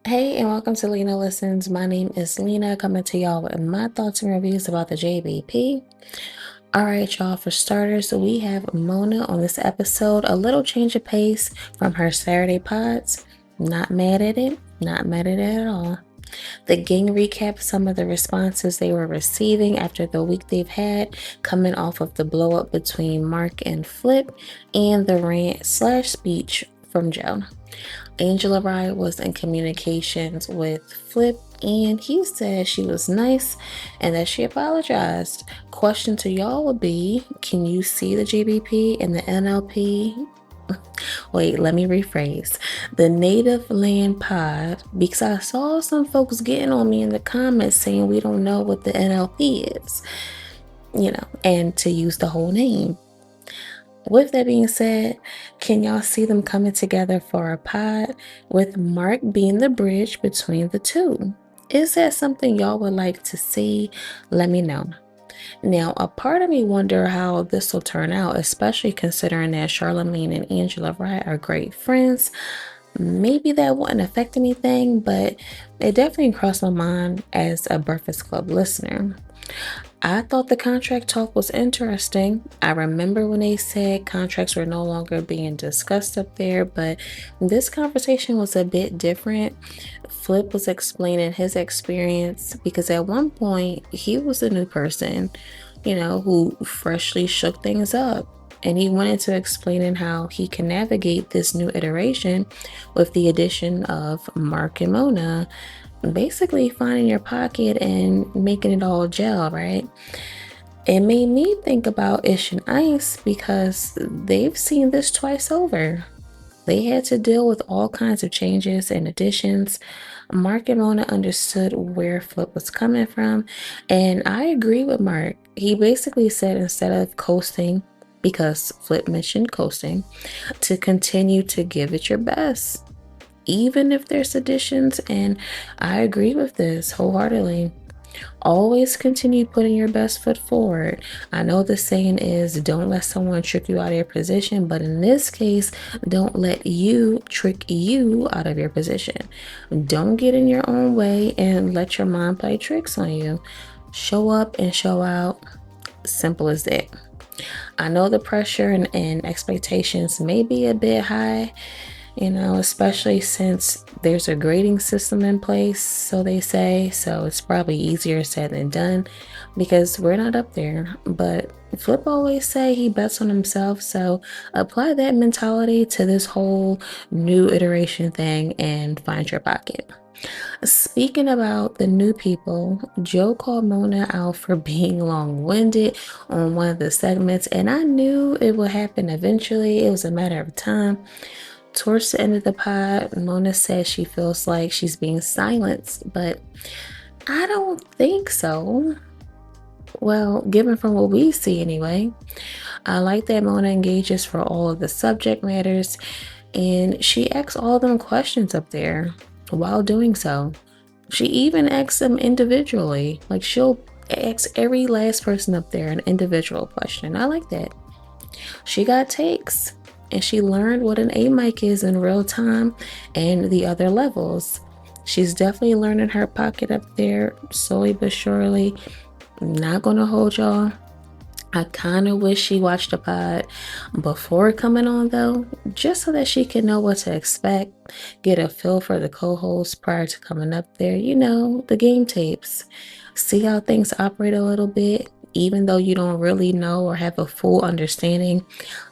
Hey, and welcome to Lena Listens. My name is Lena, coming to y'all with my thoughts and reviews about the JBP. All right, y'all, for starters, we have Mona on this episode. A little change of pace from her Saturday pods. Not mad at it, not mad at it at all. The gang recaps some of the responses they were receiving after the week they've had, coming off of the blow up between Mark and Flip, and the rant/speech from Joe. Angela Rye was in communications with Flip, and he said she was nice and that she apologized. Question to y'all would be, can you see the GBP and the NLP? Wait, let me rephrase. The Native Land Pod, because I saw some folks getting on me in the comments saying we don't know what the NLP is, and to use the whole name. With that being said, can y'all see them coming together for a pod with Mark being the bridge between the two? Is that something y'all would like to see? Let me know. Now, a part of me wonder how this will turn out, especially considering that Charlamagne and Angela Wright are great friends. Maybe that wouldn't affect anything, but it definitely crossed my mind as a Breakfast Club listener. I thought the contract talk was interesting. I remember when they said contracts were no longer being discussed up there, but this conversation was a bit different. Flip was explaining his experience because at one point he was a new person, who freshly shook things up. And he went into explaining how he can navigate this new iteration with the addition of Mark and Mona, basically finding your pocket and making it all gel, right? It made me think about Ish and Ice because they've seen this twice over. They had to deal with all kinds of changes and additions. Mark and Mona understood where Flip was coming from, and I agree with Mark. He basically said instead of coasting, because Flip mentioned coasting, to continue to give it your best, even if there's additions, and I agree with this wholeheartedly. Always continue putting your best foot forward. I know the saying is don't let someone trick you out of your position, but in this case, don't let you trick you out of your position. Don't get in your own way and let your mind play tricks on you. Show up and show out. Simple as that. I know the pressure and expectations may be a bit high, especially since there's a grading system in place, so they say. So it's probably easier said than done because we're not up there. But Flip always say he bets on himself, so apply that mentality to this whole new iteration thing and find your pocket. Speaking about the new people, Joe called Mona out for being long-winded on one of the segments, and I knew it would happen eventually. It was a matter of time. Towards the end of the pod, Mona says she feels like she's being silenced, but I don't think so. Well, given from what we see anyway. I like that Mona engages for all of the subject matters, and she asks all them questions up there while doing so. She even asks them individually. Like she'll ask every last person up there an individual question. I like that. She got takes. And she learned what an A mic is in real time and the other levels. She's definitely learning her pocket up there slowly but surely. Not gonna hold y'all. I kind of wish she watched the pod before coming on though, just so that she can know what to expect, get a feel for the co-host prior to coming up there, the game tapes. See how things operate a little bit, even though you don't really know or have a full understanding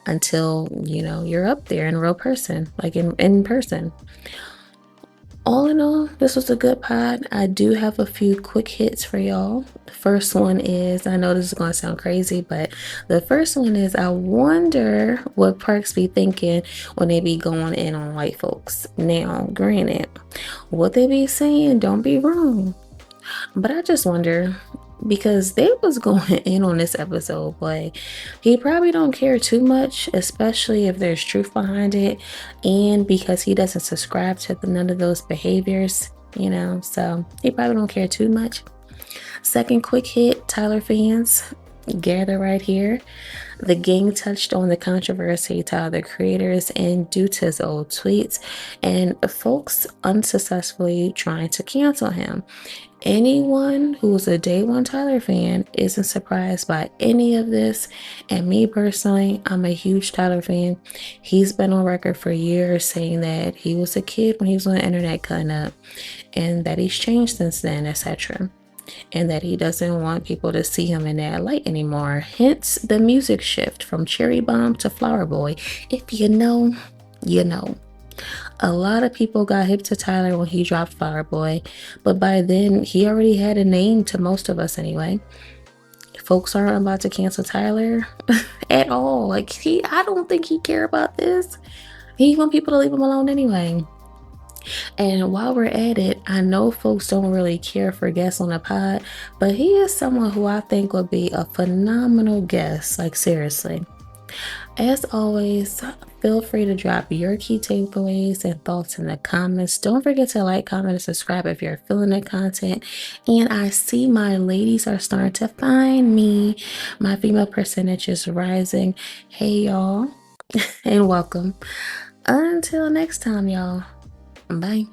until, you're up there in real person, like in person. All in all, this was a good pod. I do have a few quick hits for y'all. The first one is, I know this is going to sound crazy, but the first one is, I wonder what Parks be thinking when they be going in on white folks. Now, granted, what they be saying, don't be wrong. But I just wonder, because they was going in on this episode, but he probably don't care too much, especially if there's truth behind it, and because he doesn't subscribe to none of those behaviors, so he probably don't care too much. Second quick hit, Tyler fans, gather right here. The gang touched on the controversy to the creators and due to his old tweets, and folks unsuccessfully trying to cancel him. Anyone who's a day one Tyler fan isn't surprised by any of this. And me personally, I'm a huge Tyler fan. He's been on record for years saying that he was a kid when he was on the internet cutting up and that he's changed since then, etc. And that he doesn't want people to see him in that light anymore. Hence the music shift from Cherry Bomb to Flower Boy. If you know, you know. A lot of people got hip to Tyler when he dropped Flower Boy, but by then he already had a name to most of us anyway. Folks aren't about to cancel Tyler at all. Like I don't think he care about this. He want people to leave him alone anyway. And while we're at it, I know folks don't really care for guests on the pod, but he is someone who I think would be a phenomenal guest. Like seriously. As always, feel free to drop your key takeaways and thoughts in the comments. Don't forget to like, comment, and subscribe if you're feeling the content. And I see my ladies are starting to find me. My female percentage is rising. Hey, y'all, and welcome. Until next time, y'all. Bye.